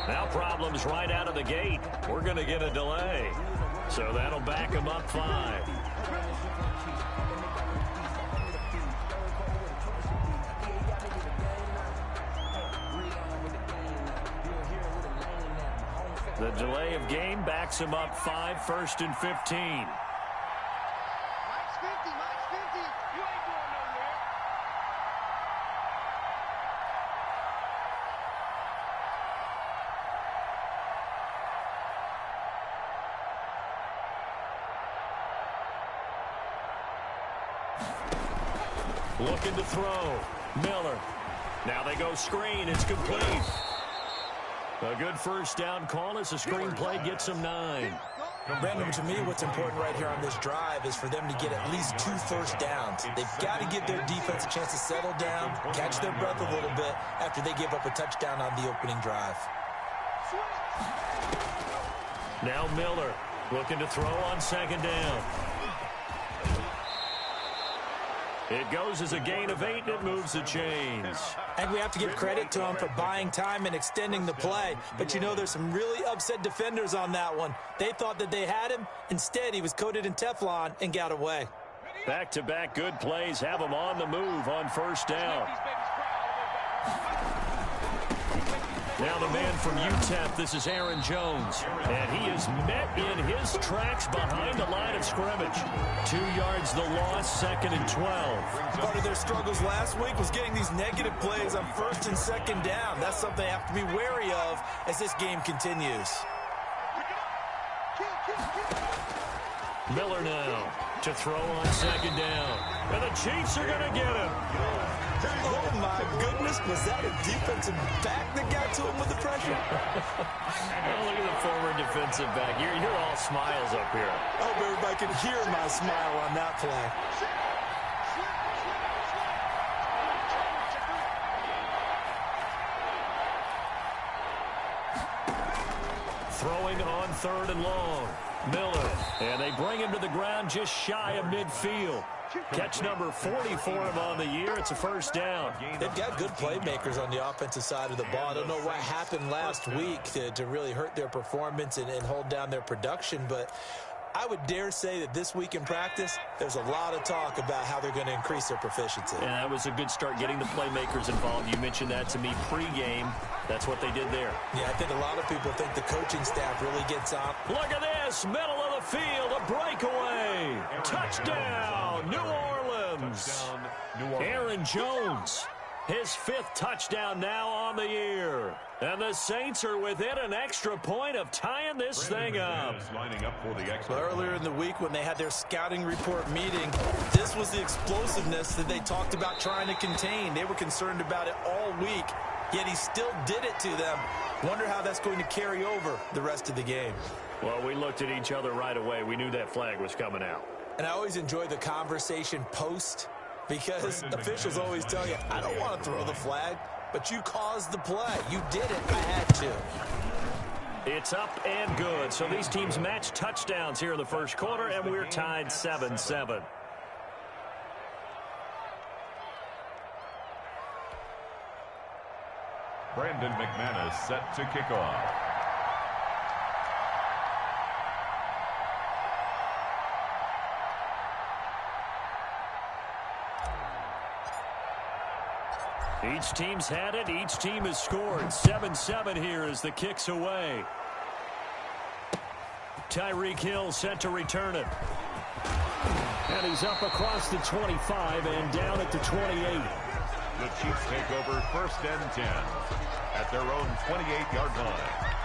Now problems right out of the gate. We're going to get a delay. So that'll back them up 5. The delay of game backs him up 5, 1st and 15. Looking to throw. Miller. Now they go screen. It's complete. A good first down call as the screen play gets them 9. Brandon, to me, what's important right here on this drive is for them to get at least 2 first downs. They've got to give their defense a chance to settle down, catch their breath a little bit after they give up a touchdown on the opening drive. Now Miller looking to throw on 2nd down. It goes as a gain of 8, and it moves the chains. And we have to give credit to him for buying time and extending the play. But, you know, there's some really upset defenders on that one. They thought that they had him. Instead, he was coated in Teflon and got away. Back-to-back good plays have him on the move on 1st down. Now the man from UTEP, this is Aaron Jones. And he is met in his tracks behind the line of scrimmage. 2 yards the loss, 2nd and 12. Part of their struggles last week was getting these negative plays on 1st and 2nd down. That's something they have to be wary of as this game continues. Miller now to throw on 2nd down. And the Chiefs are going to get him. Oh, my goodness. Was that a defensive back that got to him with the pressure? Oh, look at the former defensive back. You're all smiles up here. I hope everybody can hear my smile on that play. Throwing on 3rd and long. Miller. And they bring him to the ground just shy of midfield. Catch number 40 for him on the year. It's a 1st down. They've got good playmakers on the offensive side of the ball. I don't know what happened last week to really hurt their performance and hold down their production, but I would dare say that this week in practice, there's a lot of talk about how they're going to increase their proficiency. And that was a good start getting the playmakers involved. You mentioned that to me pregame. That's what they did there. Yeah, I think a lot of people think the coaching staff really gets on. Look at this, middle of the field, a breakaway. Touchdown, New Orleans. Aaron Jones, his 5th touchdown now on the year. And the Saints are within an extra point of tying this thing up. Earlier in the week when they had their scouting report meeting, this was the explosiveness that they talked about trying to contain. They were concerned about it all week, yet he still did it to them. Wonder how that's going to carry over the rest of the game. Well, we looked at each other right away. We knew that flag was coming out. And I always enjoy the conversation post because officials always tell you, I don't want to throw the flag. But you caused the play. You did it. I had to. It's up and good. So these teams match touchdowns here in the 1st quarter, and we're tied 7-7. Brandon McManus set to kick off. Each team's had it. Each team has scored. 7-7 here as the kick's away. Tyreek Hill set to return it. And he's up across the 25 and down at the 28. The Chiefs take over 1st and 10 at their own 28-yard line.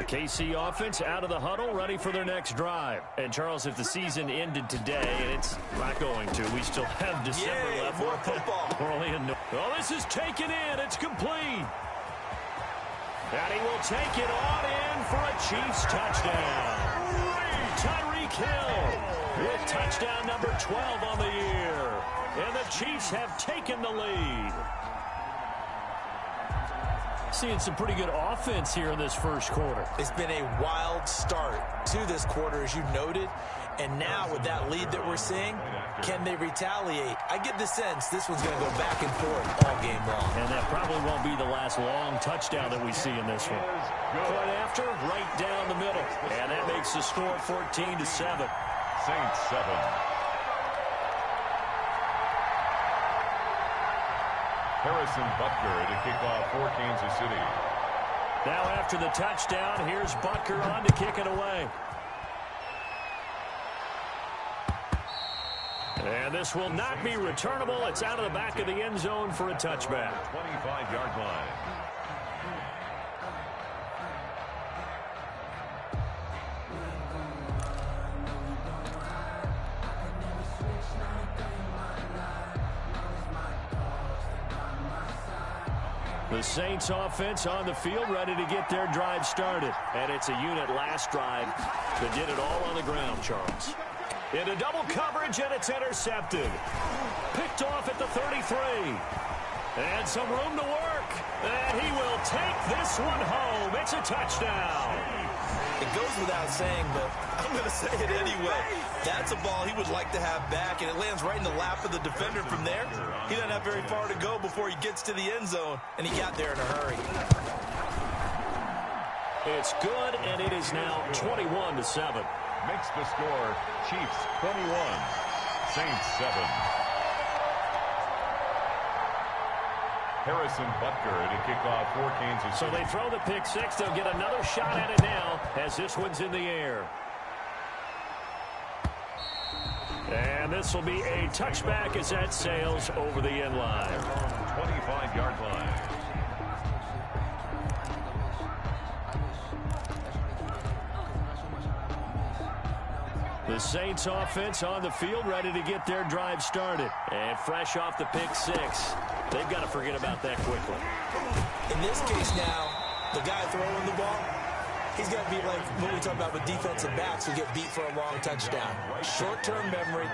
KC offense out of the huddle, ready for their next drive. And, Charles, if the season ended today, and it's not going to, we still have December left. More football. We're only in. Oh, this is taken in. It's complete. And he will take it on in for a Chiefs touchdown. Tyreek Hill. with touchdown number 12 on the year. And the Chiefs have taken the lead. Seeing some pretty good offense here in this first quarter. It's been a wild start to this quarter, as you noted. And now with that lead that we're seeing, can they retaliate? I get the sense this one's going to go back and forth all game long. And that probably won't be the last long touchdown that we see in this one. Point after, right down the middle. And that makes the score 14-7. Saints 7. Harrison Butker to kick off for Kansas City. Now after the touchdown, here's Butker on to kick it away. And this will not be returnable. It's out of the back of the end zone for a touchback. 25-yard line. The Saints offense on the field, ready to get their drive started. And it's a unit last drive that did it all on the ground, Charles. Into double coverage, and it's intercepted. Picked off at the 33. And some room to work. And he will take this one home. It's a touchdown. It goes without saying, but I'm going to say it anyway. That's a ball he would like to have back, and it lands right in the lap of the defender from there. He doesn't have very far to go before he gets to the end zone, and he got there in a hurry. It's good, and it is now 21-7. Makes the score Chiefs 21, Saints 7. Harrison Butker to kick off for Kansas City. So they throw the pick six. They'll get another shot at it now as this one's in the air. And this will be a touchback as that sails over the end line. 25-yard line. The Saints offense on the field, ready to get their drive started. And fresh off the pick six. They've got to forget about that quickly. In this case now, the guy throwing the ball, he's got to be like what we talk about with defensive backs who get beat for a long touchdown. Short-term memory,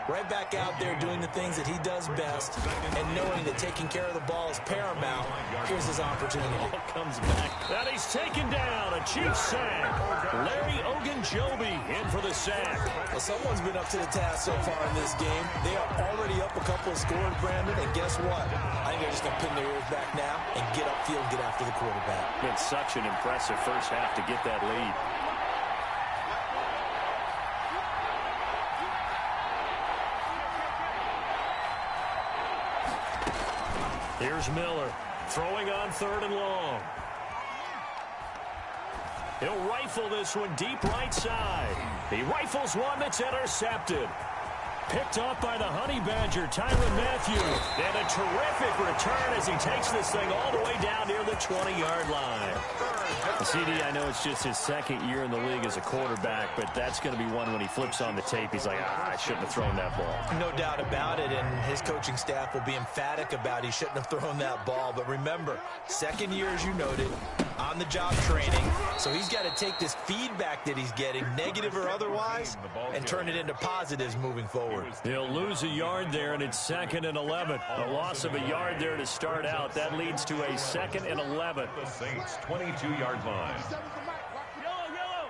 right back out there doing the things that he does best, and knowing that taking care of the ball is paramount. Here's his opportunity. Ball comes back. And he's taken down. A Chiefs sack. Larry Ogunjobi in for the sack. Well, someone's been up to the task so far in this game. They are already up a couple of scores, Brandon, and guess what? I think they're just going to pin their ears back now and get upfield and get after the quarterback. Been such an impressive first half to get that lead. Here's Miller throwing on 3rd and long. He'll rifle this one deep right side. He rifles one that's intercepted. Picked off by the Honey Badger, Tyrann Mathieu. And a terrific return as he takes this thing all the way down near the 20-yard line. CD, I know it's just his second year in the league as a quarterback, but that's going to be one when he flips on the tape. He's like, I shouldn't have thrown that ball. No doubt about it, and his coaching staff will be emphatic about he shouldn't have thrown that ball. But remember, second year, as you noted, on-the-job training. So he's got to take this feedback that he's getting, negative or otherwise, and turn it into positives moving forward. He'll lose a yard there, and it's 2nd and 11. A loss of a yard there to start out. That leads to a 2nd and 11. The Saints 22-yard line. Yellow.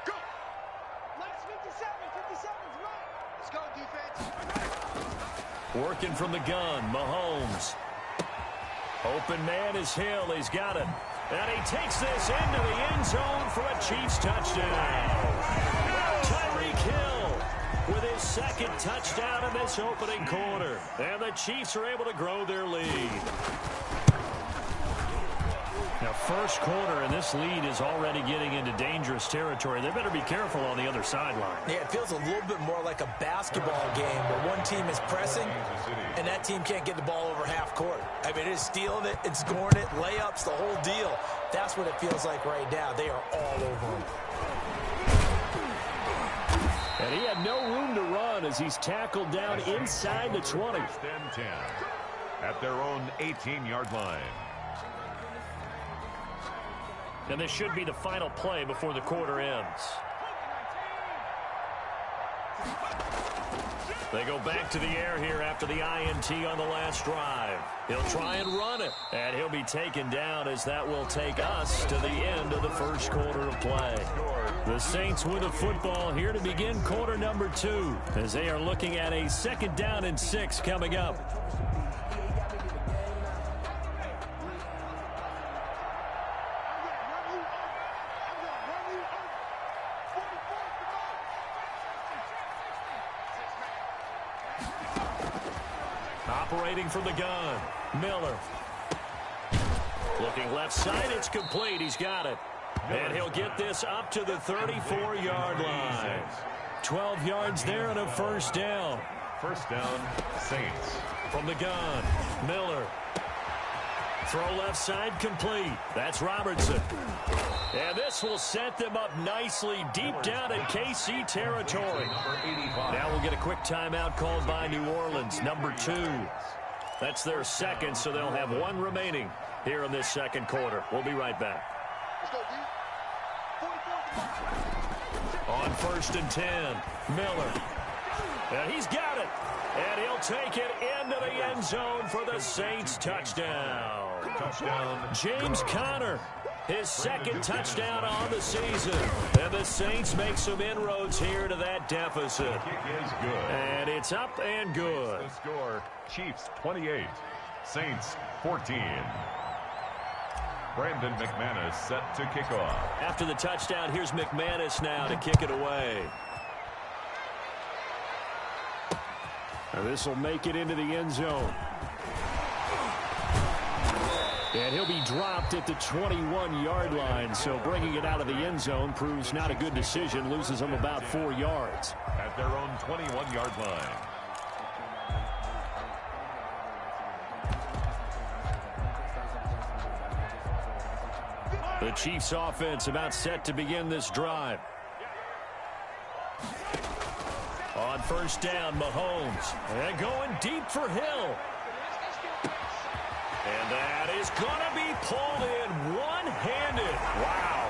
Go. Last 57's right. Let's go, defense. Working from the gun, Mahomes. Open man is Hill. He's got it. And he takes this into the end zone for a Chiefs touchdown. Tyreek Hill with his 2nd touchdown in this opening quarter. And the Chiefs are able to grow their lead. Now, first quarter, and this lead is already getting into dangerous territory. They better be careful on the other sideline. Yeah, it feels a little bit more like a basketball game where one team is pressing and that team can't get the ball over half court. I mean, it is stealing it and scoring it, layups, the whole deal. That's what it feels like right now. They are all over him. And he had no room to run as he's tackled down inside the 20. 1st and 10 at their own 18-yard line. And this should be the final play before the quarter ends. They go back to the air here after the INT on the last drive. He'll try and run it, and he'll be taken down as that will take us to the end of the first quarter of play. The Saints with the football here to begin quarter number 2 as they are looking at a 2nd down and 6 coming up. Operating from the gun, Miller. Looking left side, it's complete. He's got it. And he'll get this up to the 34-yard line. 12 yards there and a first down. First down, Saints. From the gun, Miller. Throw left side complete. That's Robertson. And this will set them up nicely deep down in KC territory. Now we'll get a quick timeout called by New Orleans, number 2. That's their 2nd, so they'll have 1 remaining here in this 2nd quarter. We'll be right back. On 1st and 10, Miller. And he's got it. And he'll take it into the end zone for the Saints touchdown. James Conner, his 2nd touchdown on the season. And the Saints make some inroads here to that deficit. Kick is good. And it's up and good. The score, Chiefs 28, Saints 14. Brandon McManus set to kick off. After the touchdown, here's McManus now to kick it away. And this will make it into the end zone. And he'll be dropped at the 21-yard line, so bringing it out of the end zone proves not a good decision, loses them about 4 yards. At their own 21-yard line. The Chiefs offense about set to begin this drive. On 1st down, Mahomes. And going deep for Hill. And that is going to be pulled in one-handed. Wow.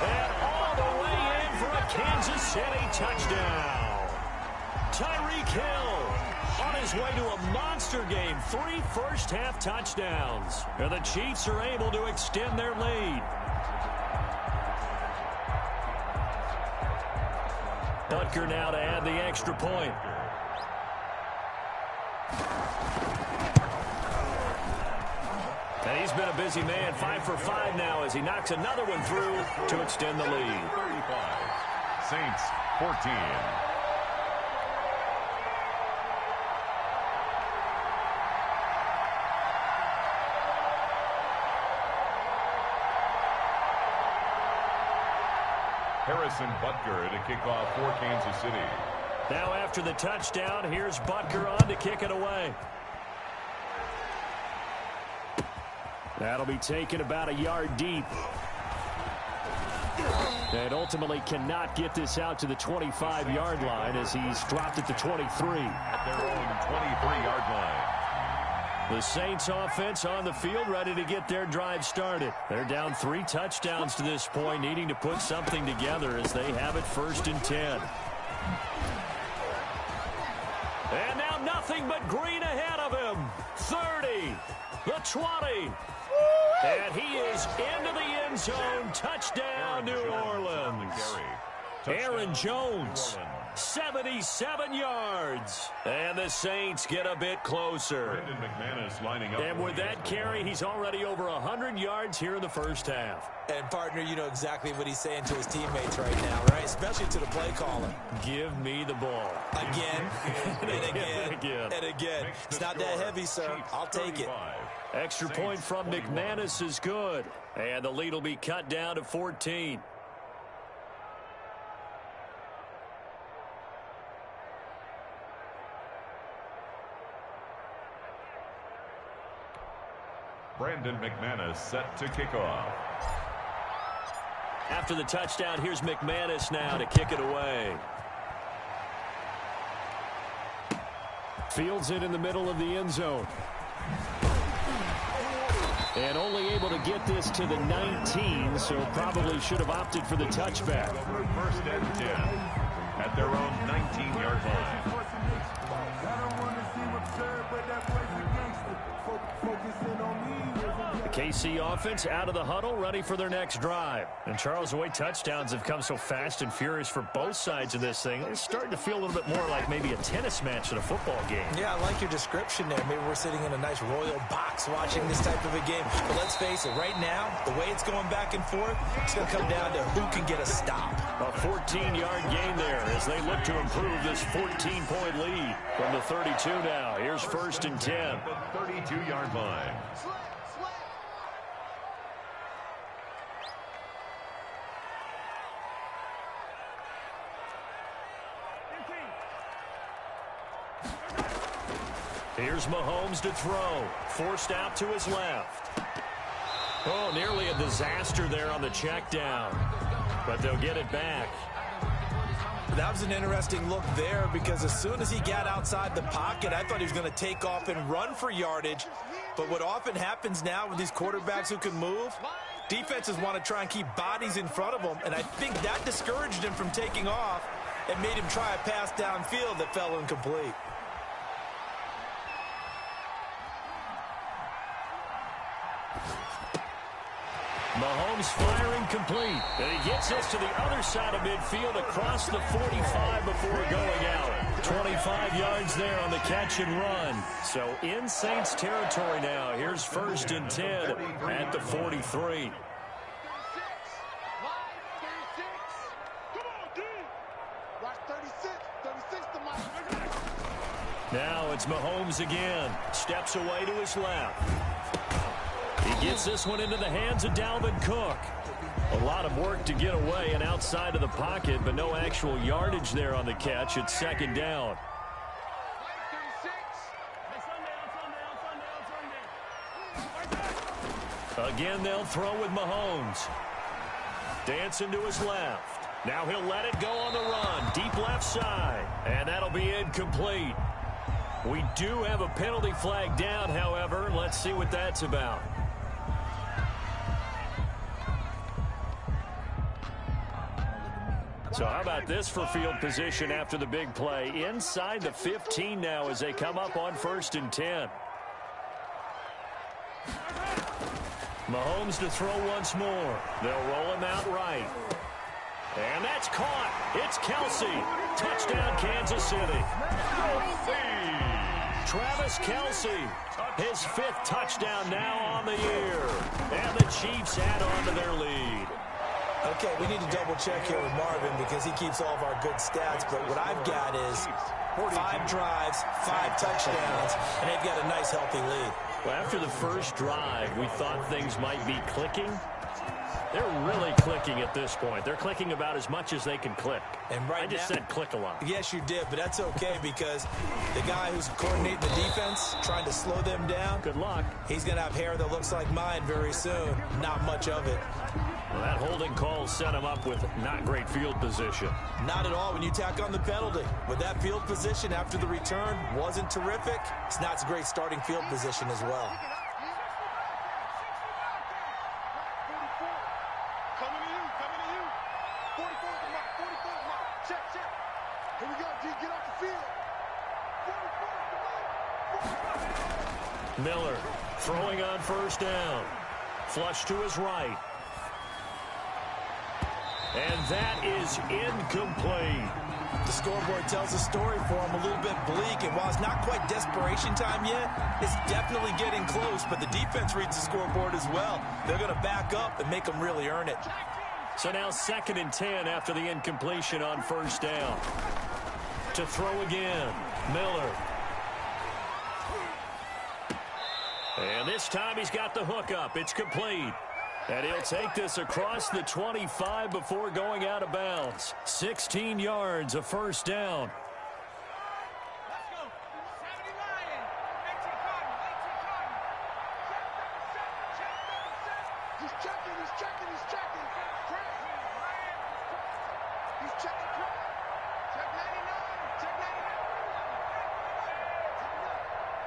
And all the way in for a Kansas City touchdown. Tyreek Hill on his way to a monster game. 3 first-half touchdowns. And the Chiefs are able to extend their lead. Butker now to add the extra point. And he's been a busy man, 5 for 5 now as he knocks another one through to extend the lead. 35, Saints 14. Harrison Butker to kick off for Kansas City. Now after the touchdown, here's Butker on to kick it away. That'll be taken about a yard deep. And ultimately cannot get this out to the 25-yard line as he's dropped at the 23. At their own 23-yard line. The Saints offense on the field ready to get their drive started. They're down 3 touchdowns to this point, needing to put something together as they have it 1st and 10. And now nothing but green ahead of him. 30, the 20. And he is into the end zone. Touchdown, New Orleans. Aaron Jones, 77 yards. And the Saints get a bit closer. Brandon McManus lining up. And with that carry, he's already over 100 yards here in the first half. And, partner, you know exactly what he's saying to his teammates right now, right? Especially to the play caller. Give me the ball. Again, and again, and again. It's not that heavy, sir. I'll take it. Extra point from McManus is good. And the lead will be cut down to 14. Brandon McManus set to kick off. After the touchdown, here's McManus now to kick it away. Fields it in the middle of the end zone. And only able to get this to the 19, so probably should have opted for the touchback. Over 1st and 10 at their own 19-yard line. The KC offense out of the huddle, ready for their next drive. And Charles, the way touchdowns have come so fast and furious for both sides of this thing, it's starting to feel a little bit more like maybe a tennis match than a football game. Yeah, I like your description there. Maybe we're sitting in a nice royal box watching this type of a game. But let's face it, right now, the way it's going back and forth, it's going to come down to who can get a stop. A 14-yard gain there as they look to improve this 14-point lead from the 32 now. Here's 1st and 10. 32-yard line. Here's Mahomes to throw. Forced out to his left. Oh, nearly a disaster there on the check down. But they'll get it back. That was an interesting look there because as soon as he got outside the pocket, I thought he was going to take off and run for yardage. But what often happens now with these quarterbacks who can move, defenses want to try and keep bodies in front of them. And I think that discouraged him from taking off and made him try a pass downfield that fell incomplete. Mahomes firing complete. And he gets us to the other side of midfield across the 45 before going out. 25 yards there on the catch and run. So in Saints territory now. Here's 1st and 10 at the 43. Now it's Mahomes again. Steps away to his left. He gets this one into the hands of Dalvin Cook. A lot of work to get away and outside of the pocket, but no actual yardage there on the catch. It's 2nd down. Again, they'll throw with Mahomes. Dancing to his left. Now he'll let it go on the run. Deep left side. And that'll be incomplete. We do have a penalty flag down, however. Let's see what that's about. So how about this for field position after the big play? Inside the 15 now as they come up on 1st and 10. Mahomes to throw once more. They'll roll him out right. And that's caught. It's Kelsey. Touchdown, Kansas City. Travis Kelsey, his 5th touchdown now on the year. And the Chiefs add on to their lead. Okay, we need to double check here with Marvin because he keeps all of our good stats. But what I've got is 5 drives, 5 touchdowns, and they've got a nice, healthy lead. Well, after the first drive, we thought things might be clicking. They're really clicking at this point. They're clicking about as much as they can click. And right I just said click a lot. Yes, you did, but that's okay because the guy who's coordinating the defense, trying to slow them down. Good luck. He's going to have hair that looks like mine very soon. Not much of it. Well, that holding call set him up with not great field position. Not at all when you tack on the penalty. With that field position after the return wasn't terrific, it's not a great starting field position as well. Miller throwing on 1st down. Flush to his right. And that is incomplete. The scoreboard tells a story for him, a little bit bleak, and while it's not quite desperation time yet, it's definitely getting close, but the defense reads the scoreboard as well. They're going to back up and make them really earn it. So now 2nd and 10 after the incompletion on 1st down. To throw again, Miller. And this time he's got the hook up. It's complete. And he'll take this across the 25 before going out of bounds. 16 yards, a 1st down. Let's go. 79. He's checking. He's checking. He's checking. He's checking. Check 99. Check 99.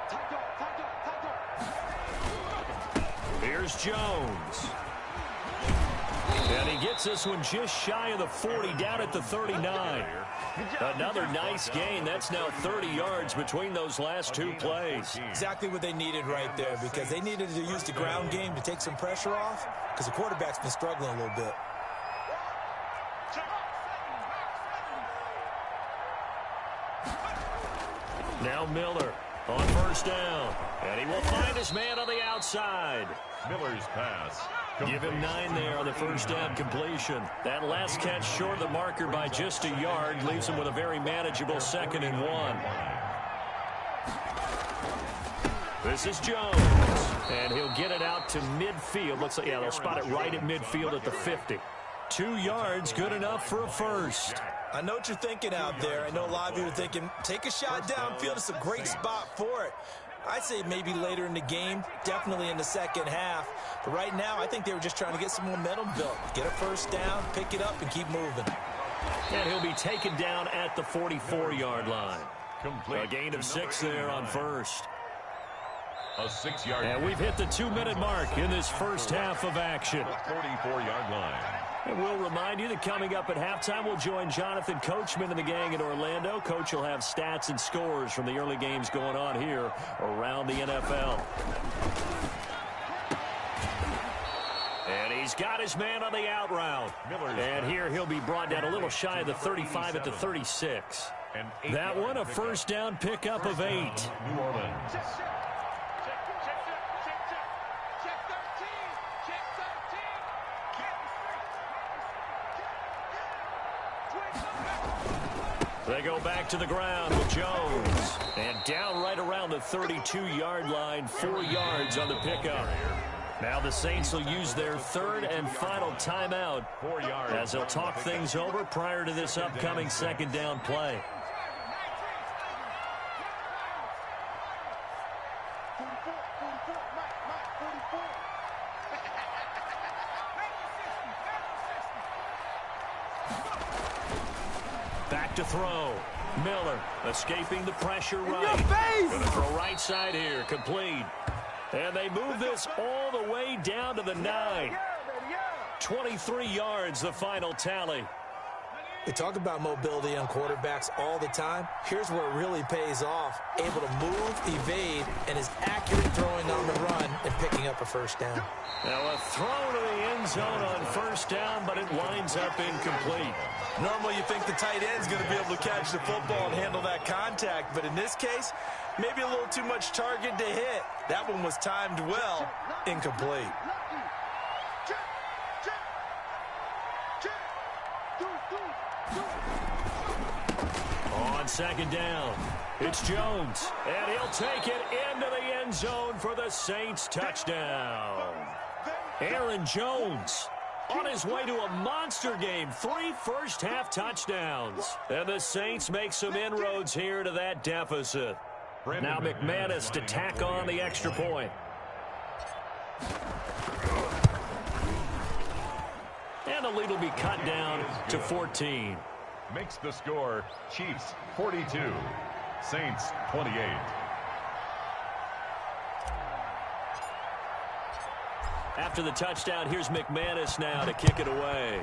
Tight dog. Tight dog. Tight dog. Here's Jones. And he gets gets this one just shy of the 40, down at the 39. Another nice gain. That's now 30 yards between those last two plays. Exactly what they needed right there, because they needed to use the ground game to take some pressure off, because the quarterback's been struggling a little bit. Now Miller on first down, and he will find his man on the outside. Miller's pass. Give him 9 there on the first down completion. That last catch short of the marker by just a yard leaves him with a very manageable 2nd and 1. This is Jones, and he'll get it out to midfield. Looks like, yeah, they'll spot it right at midfield at the 50. 2 yards, good enough for a first. I know what you're thinking out there. I know a lot of you are thinking, take a shot downfield. It's a great spot for it. I'd say maybe later in the game, definitely in the second half. But right now, I think they were just trying to get some momentum built. Get a first down, pick it up, and keep moving. And he'll be taken down at the 44-yard line. A gain of 6 there on first. A 6-yard. And we've hit the 2-minute mark in this first half of action. 44-yard line. And we'll remind you that coming up at halftime, we'll join Jonathan Coachman and the gang in Orlando. Coach will have stats and scores from the early games going on here around the NFL. And he's got his man on the out route. And here he'll be brought down a little shy of the 35 at the 36. That one, a first down pickup of 8. New Orleans. They go back to the ground with Jones. And down right around the 32-yard line, 4 yards on the pickup. Now the Saints will use their 3rd and final timeout as they'll talk things over prior to this upcoming 2nd down play. Back to throw. Miller escaping the pressure right. Going to throw right side here. Complete. And they move this all the way down to the 9. 23 yards, the final tally. We talk about mobility on quarterbacks all the time. Here's where it really pays off. Able to move, evade, and is accurate throwing on the run and picking up a first down. Now a throw to the end zone on first down, but it winds up incomplete. Normally you think the tight end's going to be able to catch the football and handle that contact, but in this case, maybe a little too much target to hit. That one was timed well, incomplete. On 2nd down, it's Jones, and he'll take it into the end zone for the Saints touchdown. Aaron Jones on his way to a monster game, 3 first-half touchdowns. And the Saints make some inroads here to that deficit. Now McManus to tack on the extra point. And the lead will be cut down to 14. Makes the score Chiefs 42, Saints 28. After the touchdown, here's McManus now to kick it away.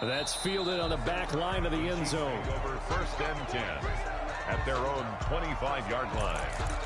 That's fielded on the back line of the end zone. Over 1st and 10 at their own 25-yard line.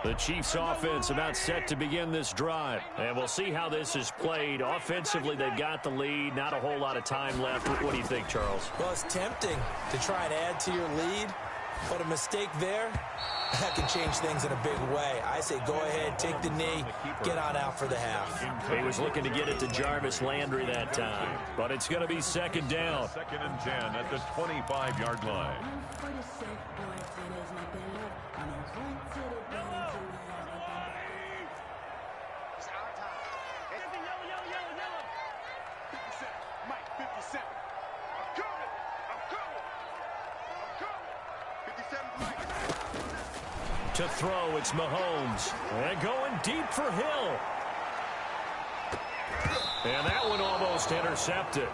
The Chiefs offense about set to begin this drive. And we'll see how this is played. Offensively, they've got the lead. Not a whole lot of time left. What do you think, Charles? Well, it's tempting to try and add to your lead, but a mistake there, that can change things in a big way. I say go ahead, take the knee, get on out for the half. He was looking to get it to Jarvis Landry that time, but it's going to be 2nd down. 2nd and 10 at the 25-yard line. To throw, it's Mahomes. And going deep for Hill. And that one almost intercepted.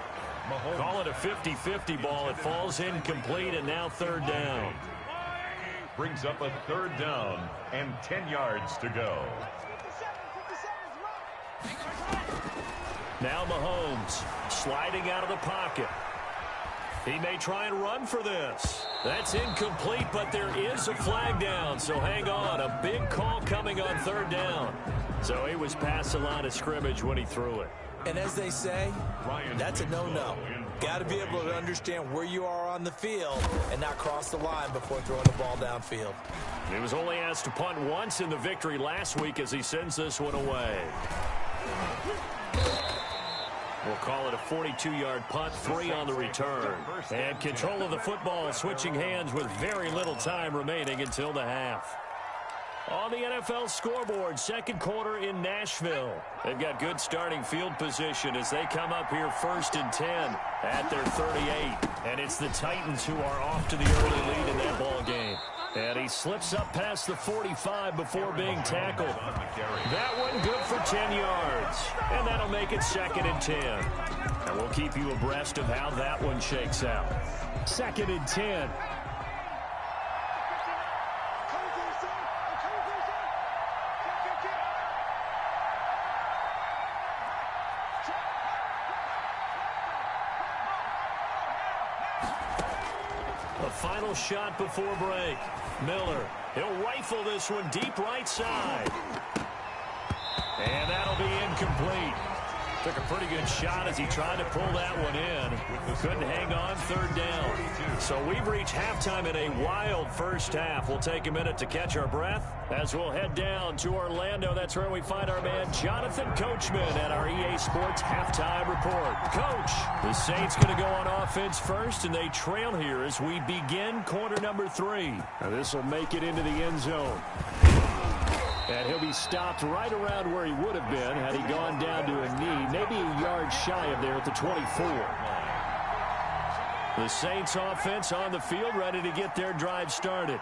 Call it a 50-50 ball. It falls incomplete, and now third down. Brings up a third down and 10 yards to go. Now Mahomes sliding out of the pocket. He may try and run for this. That's incomplete, but there is a flag down, so hang on. A big call coming on third down. So he was past the line of scrimmage when he threw it. And as they say, that's a no-no. Got to be able to understand where you are on the field and not cross the line before throwing the ball downfield. He was only asked to punt once in the victory last week as he sends this one away. We'll call it a 42-yard punt, 3 on the return. And control of the football switching hands with very little time remaining until the half. On the NFL scoreboard, second quarter in Nashville. They've got good starting field position as they come up here 1st and 10 at their 38. And it's the Titans who are off to the early lead in that ball game. And he slips up past the 45 before being tackled. That one good for 10 yards. And that'll make it 2nd and 10. And we'll keep you abreast of how that one shakes out. 2nd and 10. Final shot before break. Miller, he'll rifle this one deep right side. And that'll be incomplete. Took a pretty good shot as he tried to pull that one in. Couldn't hang on, third down. So we've reached halftime in a wild first half. We'll take a minute to catch our breath as we'll head down to Orlando. That's where we find our man Jonathan Coachman at our EA Sports halftime report. Coach, the Saints going to go on offense first, and they trail here as we begin quarter number 3. Now this will make it into the end zone. And he'll be stopped right around where he would have been had he gone down to a knee, maybe a yard shy of there at the 24. The Saints offense on the field, ready to get their drive started.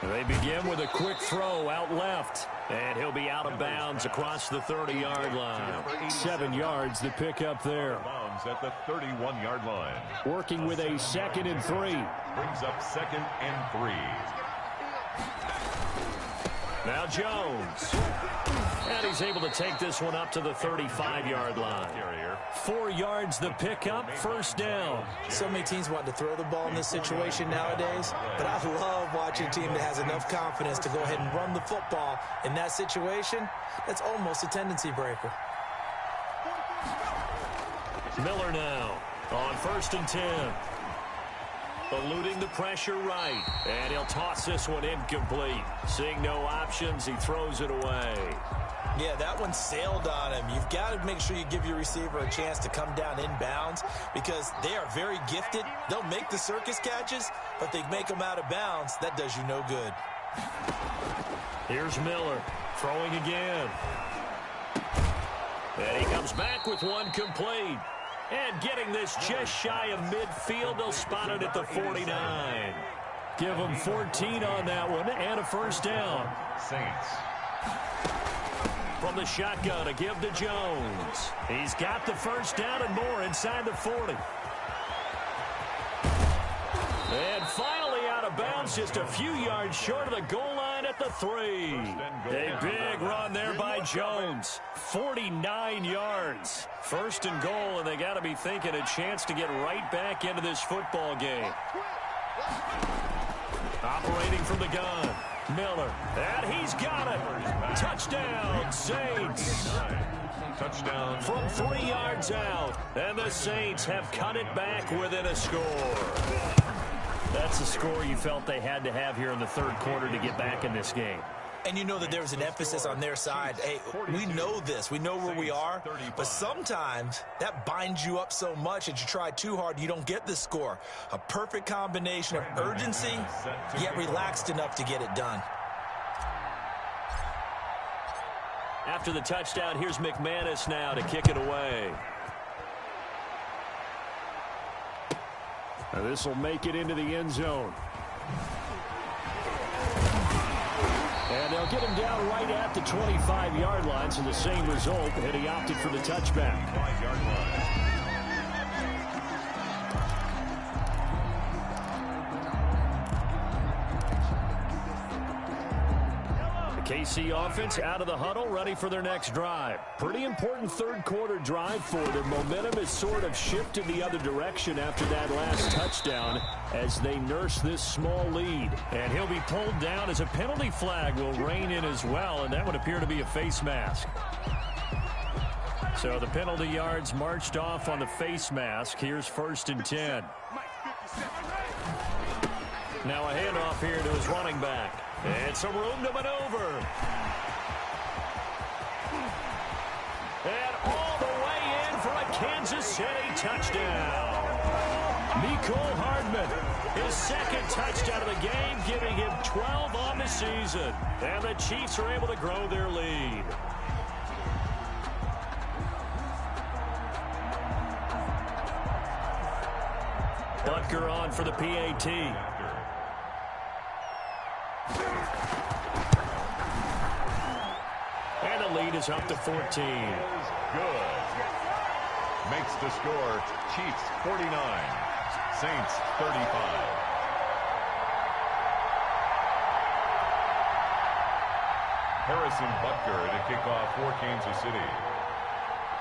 They begin with a quick throw out left. And he'll be out of bounds across the 30-yard line. 7 yards to pick up there. At the 31-yard line. Working with a 2nd and 3. Brings up 2nd and 3. Now Jones. And he's able to take this one up to the 35-yard line. 4 yards the pickup, first down. So many teams want to throw the ball in this situation nowadays, but I love watching a team that has enough confidence to go ahead and run the football in that situation. That's almost a tendency breaker. Miller now on 1st and 10. Eluding the pressure right. And he'll toss this one incomplete. Seeing no options, he throws it away. Yeah, that one sailed on him. You've got to make sure you give your receiver a chance to come down inbounds because they are very gifted. They'll make the circus catches, but they make them out of bounds. That does you no good. Here's Miller throwing again. And he comes back with one complete. And getting this just shy of midfield, they'll spot it at the 49. Give them 14 on that one and a first down. Saints. From the shotgun, a give to Jones. He's got the first down and more inside the 40. And finally out of bounds, just a few yards short of the goal line at the 3. A big run there by Jones. 49 yards. First and goal, and they got to be thinking a chance to get right back into this football game. Operating from the gun. Miller, and he's got it. Touchdown, Saints. Touchdown. From 3 yards out, and the Saints have cut it back within a score. That's the score you felt they had to have here in the third quarter to get back in this game. And you know that there was an emphasis on their side. Hey, we know this. We know where we are. But sometimes that binds you up so much that you try too hard, you don't get the score. A perfect combination of urgency, yet relaxed enough to get it done. After the touchdown, here's McManus now to kick it away. This will make it into the end zone. And they'll get him down right at the 25-yard line, so the same result, and he opted for the touchback. 5-yard line. KC offense out of the huddle, ready for their next drive. Pretty important third-quarter drive for them. Momentum has sort of shifted the other direction after that last touchdown as they nurse this small lead. And he'll be pulled down as a penalty flag will rein in as well, and that would appear to be a face mask. So the penalty yards marched off on the face mask. Here's 1st and 10. Now a handoff here to his running back. And some room to maneuver. And all the way in for a Kansas City touchdown. Mecole Hardman, his 2nd touchdown of the game, giving him 12 on the season. And the Chiefs are able to grow their lead. Butker on for the PAT. And the lead is up to 14. Good. Makes the score Chiefs 49, Saints 35. Harrison Butker to kick off for Kansas City.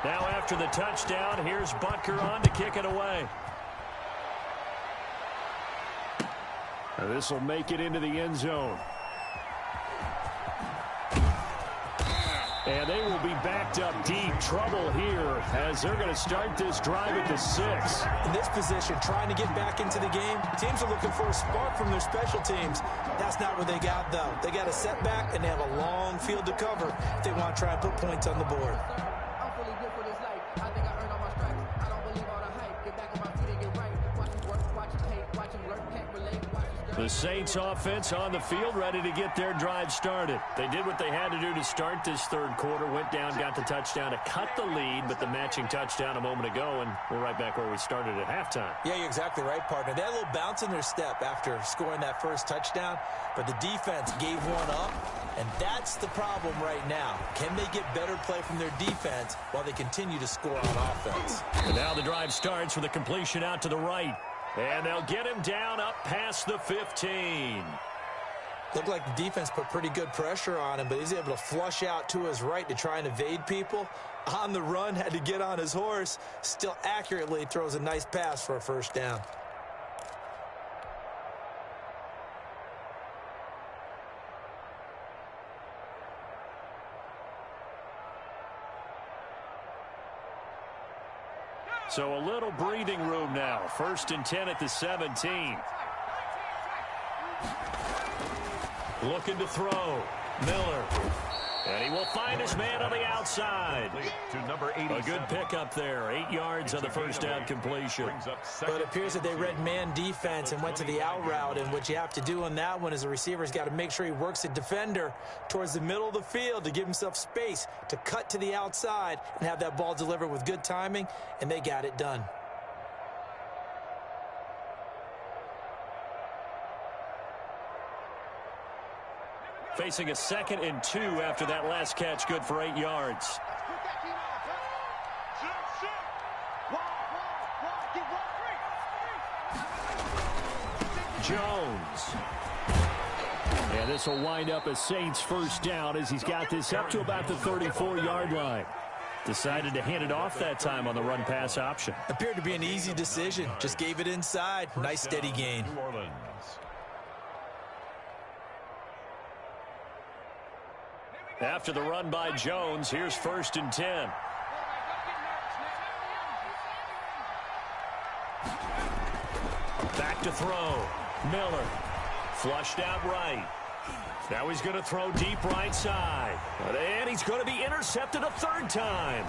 Now after the touchdown, here's Butker on to kick it away. This will make it into the end zone. And they will be backed up deep. Trouble here as they're going to start this drive at the 6. In this position, trying to get back into the game, teams are looking for a spark from their special teams. That's not what they got, though. They got a setback, and they have a long field to cover if they want to try and put points on the board. I'm fully good for this life. I think I earned all my stripes. I don't believe all the hype. Get back on my feet and get right. Watch him work, watch him hate, watch him learn, can't relate, watch him. The Saints offense on the field ready to get their drive started. They did what they had to do to start this third quarter, went down, got the touchdown to cut the lead, but the matching touchdown a moment ago, and we're right back where we started at halftime. Yeah, you're exactly right, partner. They had a little bounce in their step after scoring that first touchdown, but the defense gave one up, and that's the problem right now. Can they get better play from their defense while they continue to score on offense? And now the drive starts with a completion out to the right. And they'll get him down up past the 15. Looked like the defense put pretty good pressure on him, but he's able to flush out to his right to try and evade people. On the run, had to get on his horse. Still accurately throws a nice pass for a 1st down. So a little breathing room now. 1st and 10 at the 17. Looking to throw. Miller. And he will find his man on the outside. To number 87. A good pickup there. 8 yards on the 1st down completion. But it appears that they read man defense and went to the out route. And what you have to do on that one is the receiver's got to make sure he works the defender towards the middle of the field to give himself space to cut to the outside and have that ball delivered with good timing. And they got it done. Facing a 2nd and 2 after that last catch, good for 8 yards. Jones. And this will wind up a Saints 1st down as he's got this up to about the 34-yard line. Decided to hand it off that time on the run-pass option. Appeared to be an easy decision. Just gave it inside. Nice steady gain. New Orleans. After the run by Jones, here's 1st and 10. Back to throw. Miller. Flushed out right. Now he's going to throw deep right side. And he's going to be intercepted a 3rd time.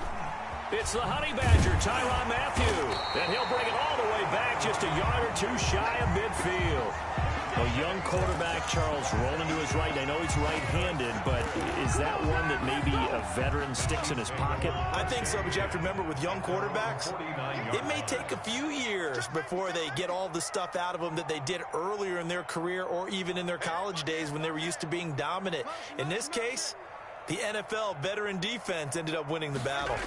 It's the Honey Badger, Tyrann Mathieu. And he'll bring it all the way back just a yard or 2 shy of midfield. A young quarterback, Charles, rolling to his right. I know he's right-handed, but is that one that maybe a veteran sticks in his pocket? I think so, but you have to remember with young quarterbacks, it may take a few years before they get all the stuff out of them that they did earlier in their career or even in their college days when they were used to being dominant. In this case, the NFL veteran defense ended up winning the battle.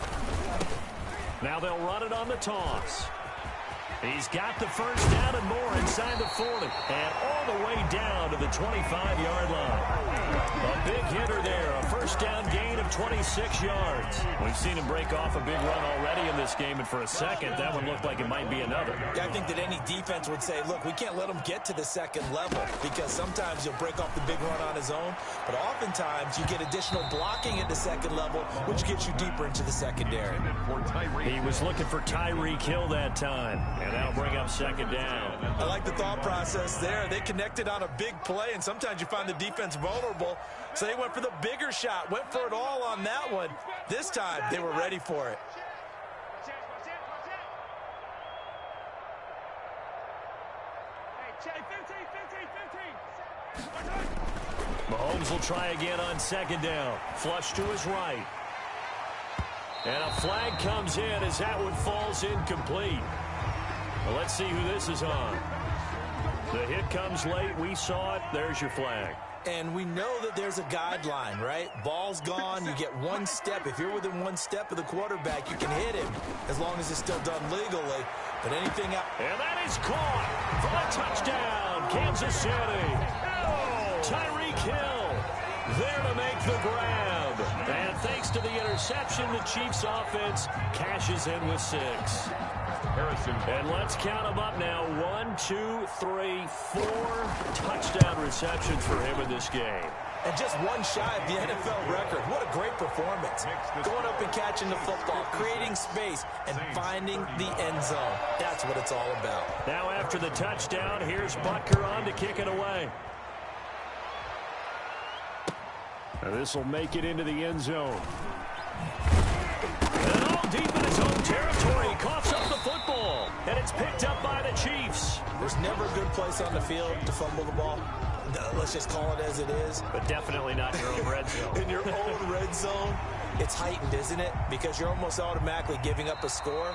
Now they'll run it on the toss. He's got the first down and more inside the 40. And all the way down to the 25-yard line. A big hitter there. A first down gain of 26 yards. We've seen him break off a big run already in this game, and for a second, that one looked like it might be another. Yeah, I think that any defense would say, look, we can't let him get to the second level because sometimes he'll break off the big run on his own, but oftentimes you get additional blocking at the second level, which gets you deeper into the secondary. He was looking for Tyreek Hill that time, and that'll bring up second down. I like the thought process there. They connected on a big play, and sometimes you find the defense vulnerable, so they went for the bigger shot, went for it all on that one. This time, they were ready for it. Mahomes will try again on second down. Flush to his right. And a flag comes in as that one falls incomplete. Well, let's see who this is on. The hit comes late. We saw it. There's your flag. And we know that there's a guideline, right? Ball's gone. You get one step. If you're within one step of the quarterback, you can hit him as long as it's still done legally. But anything else. And that is caught for a touchdown, Kansas City. Tyreek Hill there to make the grab. And thanks to the interception, the Chiefs offense cashes in with 6. And let's count them up now. 1, 2, 3, 4 touchdown receptions for him in this game. And just one shy of the NFL record. What a great performance. Going up and catching the football, creating space, and finding the end zone. That's what it's all about. Now after the touchdown, here's Butker on to kick it away. This will make it into the end zone. And all deep in his own territory. Coughs up the football. And it's picked up by the Chiefs. There's never a good place on the field to fumble the ball. Let's just call it as it is. But definitely not in your own red zone. In your own red zone, it's heightened, isn't it? Because you're almost automatically giving up a score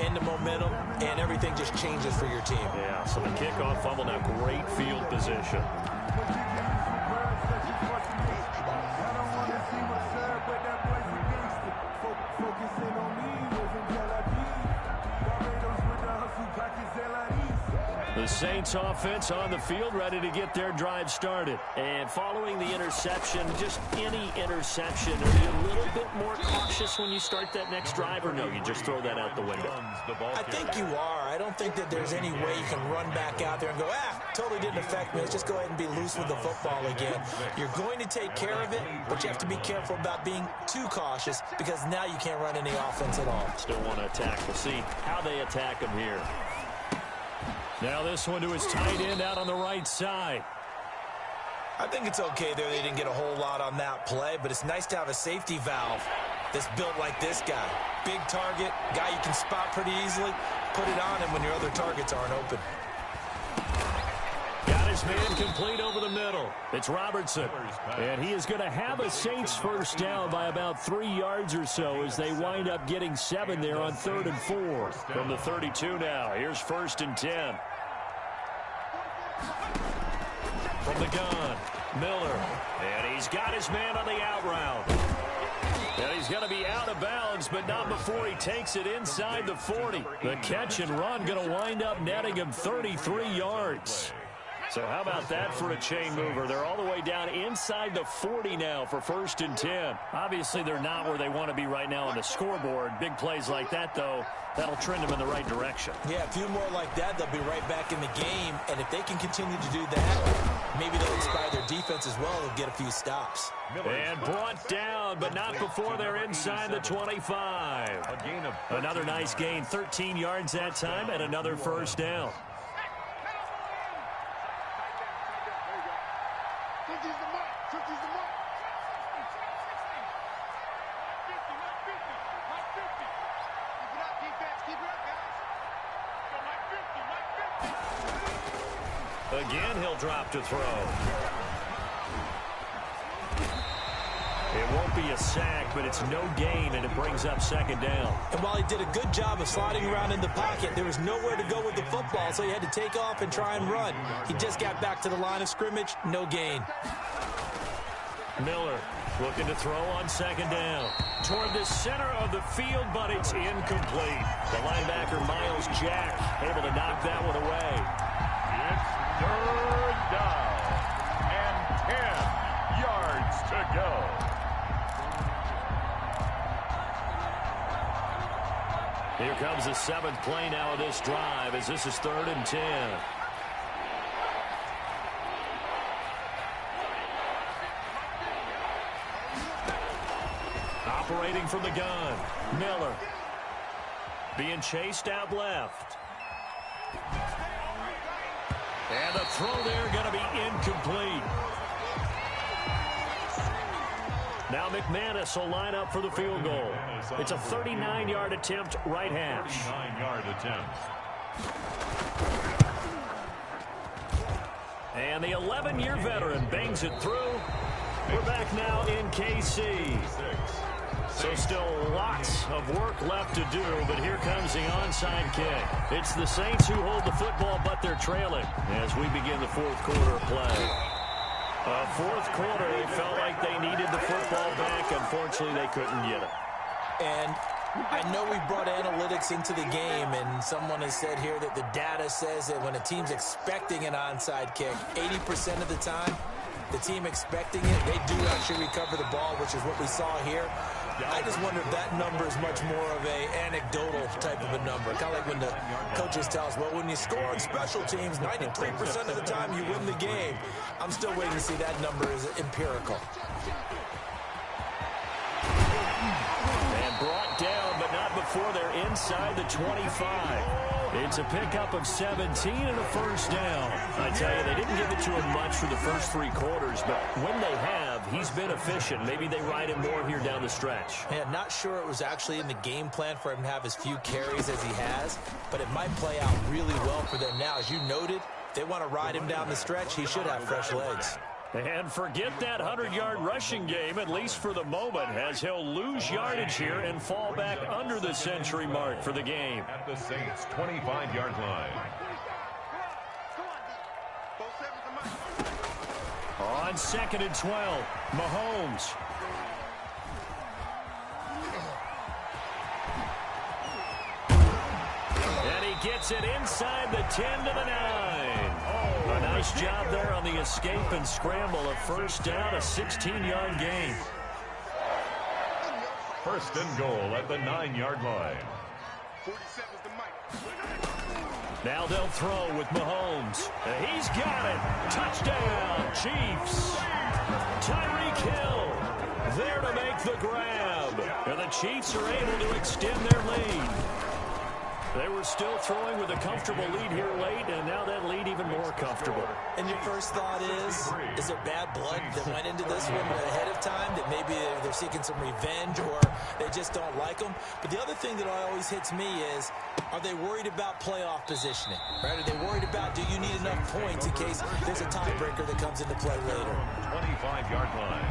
and the momentum, and everything just changes for your team. Yeah, so the kickoff fumble, now great field position. The Saints offense on the field, ready to get their drive started. And following the interception, just any interception, are you a little bit more cautious when you start that next drive, or no, you just throw that out the window? I think you are. I don't think that there's any way you can run back out there and go, totally didn't affect me. Let's just go ahead and be loose with the football again. You're going to take care of it, but you have to be careful about being too cautious because now you can't run any offense at all. Still want to attack. We'll see how they attack him here. Now this one to his tight end out on the right side. I think it's okay there. They didn't get a whole lot on that play, but it's nice to have a safety valve that's built like this guy. Big target, guy you can spot pretty easily. Put it on him when your other targets aren't open. Got his man complete over the middle. It's Robertson. And he is going to have a Saints first down by about 3 yards or so as they wind up getting 7 there on 3rd and 4. From the 32 now, here's 1st and 10. From the gun, Miller. And he's got his man on the out route. And he's going to be out of bounds, but not before he takes it inside the 40. The catch and run going to wind up netting him 33 yards. So how about that for a chain mover? They're all the way down inside the 40 now for 1st and 10. Obviously, they're not where they want to be right now on the scoreboard. Big plays like that, though, that'll trend them in the right direction. Yeah, a few more like that, they'll be right back in the game. And if they can continue to do that, maybe they'll inspire their defense as well. They'll get a few stops. And brought down, but not before they're inside the 25. Another nice gain, 13 yards that time, and another first down. Again, he'll drop to throw. It won't be a sack, but it's no gain, and it brings up second down. And while he did a good job of sliding around in the pocket, there was nowhere to go with the football, so he had to take off and try and run. He just got back to the line of scrimmage, no gain. Miller looking to throw on second down. Toward the center of the field, but it's incomplete. The linebacker, Miles Jack, able to knock that one away. It's third down and 10 yards to go. Here comes the seventh play now of this drive as this is 3rd and 10. Operating from the gun, Miller. Being chased out left. And the throw there going to be incomplete. Now McManus will line up for the field goal. It's a 39-yard attempt, right hash. 39-yard attempt. And the 11-year veteran bangs it through. We're back now in KC. So still lots of work left to do, but here comes the onside kick. It's the Saints who hold the football, but they're trailing as we begin the 4th quarter of play. Fourth quarter, they felt like they needed the football back. Unfortunately, they couldn't get it. And I know we brought analytics into the game, and someone has said here that the data says that when a team's expecting an onside kick, 80% of the time, the team expecting it, they do actually recover the ball, which is what we saw here. I just wonder if that number is much more of a anecdotal type of a number. Kind of like when the coaches tell us, well, when you score on special teams, 93% of the time you win the game. I'm still waiting to see that number is empirical. And brought down, but not before they're inside the 25. It's a pickup of 17 and a first down. I tell you, they didn't give it to him much for the first 3 quarters, but when they have, he's been efficient. Maybe they ride him more here down the stretch. Yeah, not sure it was actually in the game plan for him to have as few carries as he has, but it might play out really well for them now. As you noted, if they want to ride him down the stretch, he should have fresh legs. And forget that 100-yard rushing game, at least for the moment, as he'll lose yardage here and fall back under the century mark for the game. At the Saints' 25-yard line. On 2nd and 12, Mahomes. And he gets it inside the 10 to the 9. A nice job there on the escape and scramble. A first down, a 16-yard gain. First and goal at the 9-yard line. Now they'll throw with Mahomes. He's got it. Touchdown, Chiefs. Tyreek Hill there to make the grab. And the Chiefs are able to extend their lead. They were still throwing with a comfortable lead here late, and now that lead even more comfortable. And your first thought is there bad blood that went into this one ahead of time, that maybe they're seeking some revenge or they just don't like them? But the other thing that always hits me is, are they worried about playoff positioning? Right? Are they worried about, do you need enough points in case there's a tiebreaker that comes into play later? 25-yard line.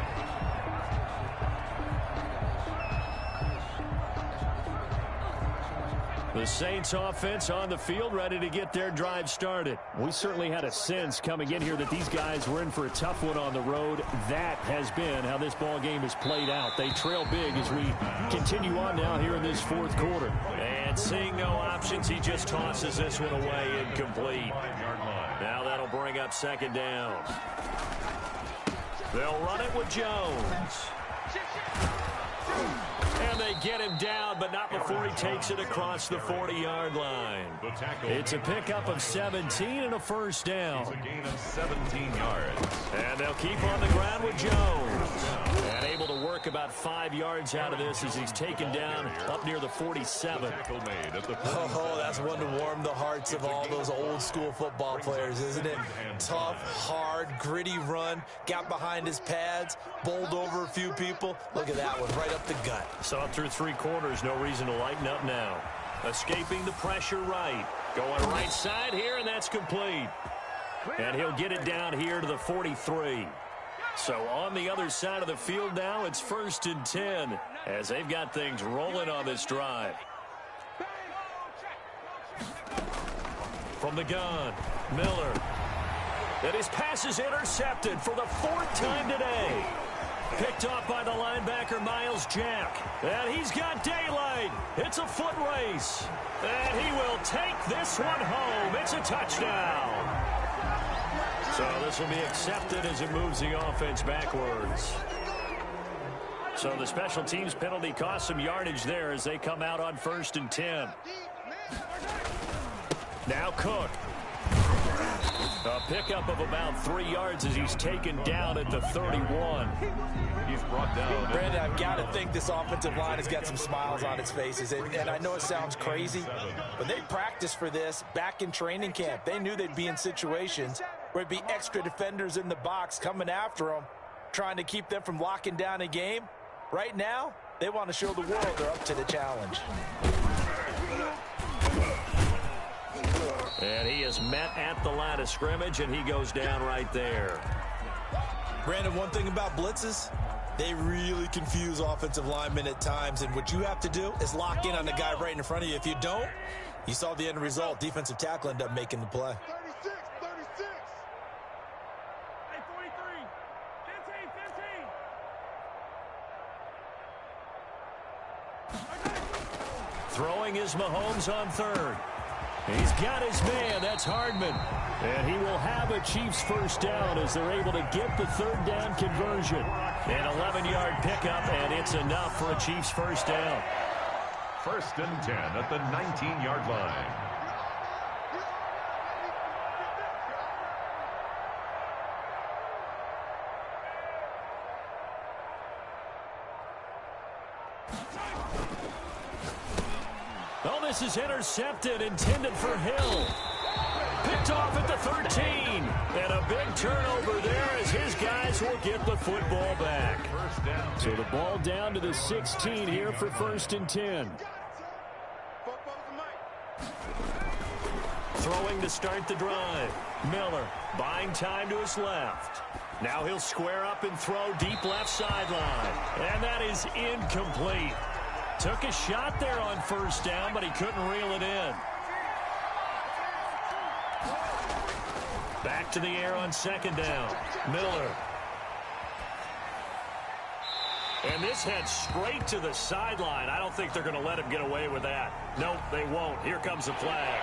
The Saints offense on the field, ready to get their drive started. We certainly had a sense coming in here that these guys were in for a tough one on the road. That has been how this ball game has played out. They trail big as we continue on now here in this 4th quarter. And seeing no options, he just tosses this one away, incomplete. Now that'll bring up 2nd down. They'll run it with Jones. And they get him down, but not before he takes it across the 40-yard line. It's a pickup of 17 and a first down. It's a gain of 17 yards. And they'll keep on the ground with Jones. And able to work about 5 yards out of this as he's taken down up near the 47. Oh, that's one to warm the hearts of all those old school football players, isn't it? Tough, hard, gritty run. Got behind his pads, bowled over a few people. Look at that one, right up the gut. So up through 3 quarters, no reason to lighten up now. Escaping the pressure right. Going right side here, and that's complete. And he'll get it down here to the 43. So on the other side of the field now, it's 1st and 10 as they've got things rolling on this drive. From the gun, Miller. And his pass is intercepted for the 4th time today. Picked off by the linebacker, Miles Jack. And he's got daylight. It's a foot race. And he will take this one home. It's a touchdown. So this will be accepted as it moves the offense backwards. So the special teams penalty cost some yardage there as they come out on 1st and 10. Now Cook. A pickup of about 3 yards as he's taken down at the 31. He's brought down. Brandon, I've got to think this offensive line has got some smiles on its faces. And I know it sounds crazy, but they practiced for this back in training camp. They knew they'd be in situations where there'd be extra defenders in the box coming after them, trying to keep them from locking down a game. Right now, they want to show the world they're up to the challenge. And he is met at the line of scrimmage, and he goes down right there. Brandon, one thing about blitzes, they really confuse offensive linemen at times, and what you have to do is lock in on the guy right in front of you. If you don't, you saw the end result. Defensive tackle ended up making the play. 36. Hey, 43. 15. Throwing is Mahomes on 3rd. He's got his man. That's Hardman. And he will have a Chiefs 1st down as they're able to get the 3rd down conversion. An 11-yard pickup, and it's enough for a Chiefs 1st down. 1st and 10 at the 19-yard line. Oh, this is intercepted, intended for Hill. Picked off at the 13. And a big turnover there as his guys will get the football back. So the ball down to the 16 here for 1st and 10. Throwing to start the drive. Miller buying time to his left. Now he'll square up and throw deep left sideline. And that is incomplete. Took a shot there on 1st down, but he couldn't reel it in. Back to the air on 2nd down. Miller. And this heads straight to the sideline. I don't think they're going to let him get away with that. Nope, they won't. Here comes the flag.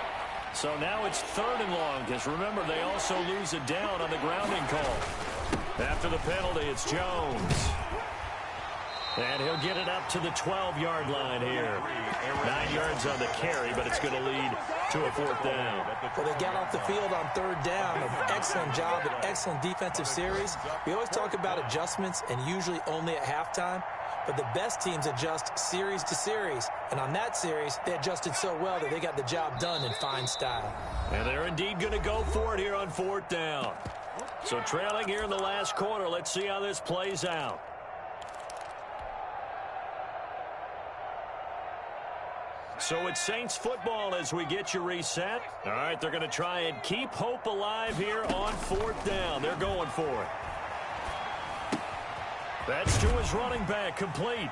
So now it's 3rd and long, because remember, they also lose it down on the grounding call. After the penalty, it's Jones. And he'll get it up to the 12-yard line here. 9 yards on the carry, but it's going to lead to a 4th down. Well, they got off the field on 3rd down. An excellent job, an excellent defensive series. We always talk about adjustments, and usually only at halftime. But the best teams adjust series to series. And on that series, they adjusted so well that they got the job done in fine style. And they're indeed going to go for it here on 4th down. So trailing here in the last quarter, let's see how this plays out. So it's Saints football as we get you reset. All right, they're going to try and keep hope alive here on 4th down. They're going for it. That's to his running back, complete.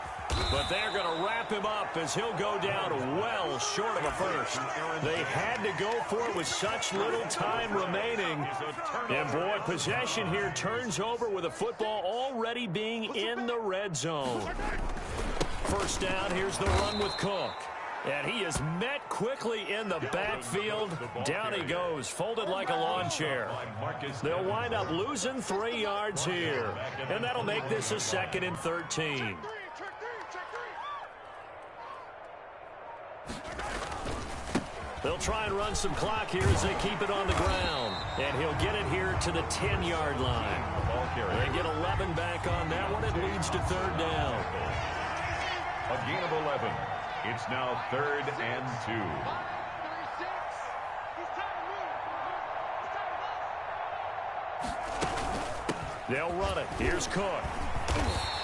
But they're going to wrap him up as he'll go down well short of a 1st. They had to go for it with such little time remaining. And boy, possession here turns over with a football already being in the red zone. 1st down, here's the run with Cook. And he is met quickly in the backfield. Down he goes, folded like a lawn chair. They'll wind up losing 3 yards here. And that'll make this a 2nd and 13. They'll try and run some clock here as they keep it on the ground. And he'll get it here to the 10-yard line. They get 11 back on that one. It leads to 3rd down. A gain of 11. It's now 3rd and 2. They'll run it. Here's Cook.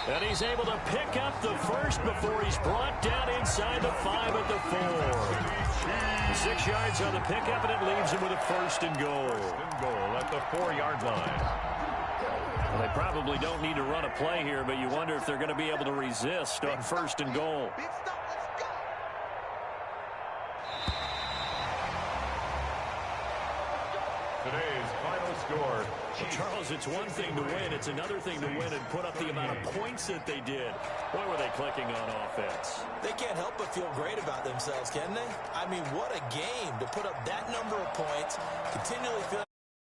And he's able to pick up the 1st before he's brought down inside the 5 at the 4. 6 yards on the pickup, and it leaves him with a 1st and goal. At the 4-yard line. Well, they probably don't need to run a play here, but you wonder if they're going to be able to resist on 1st and goal. Today's final score. Well, Charles, it's one thing to win. It's another thing to win and put up the amount of points that they did. Boy, were they clicking on offense. They can't help but feel great about themselves, can they? I mean, what a game to put up that number of points, continually feeling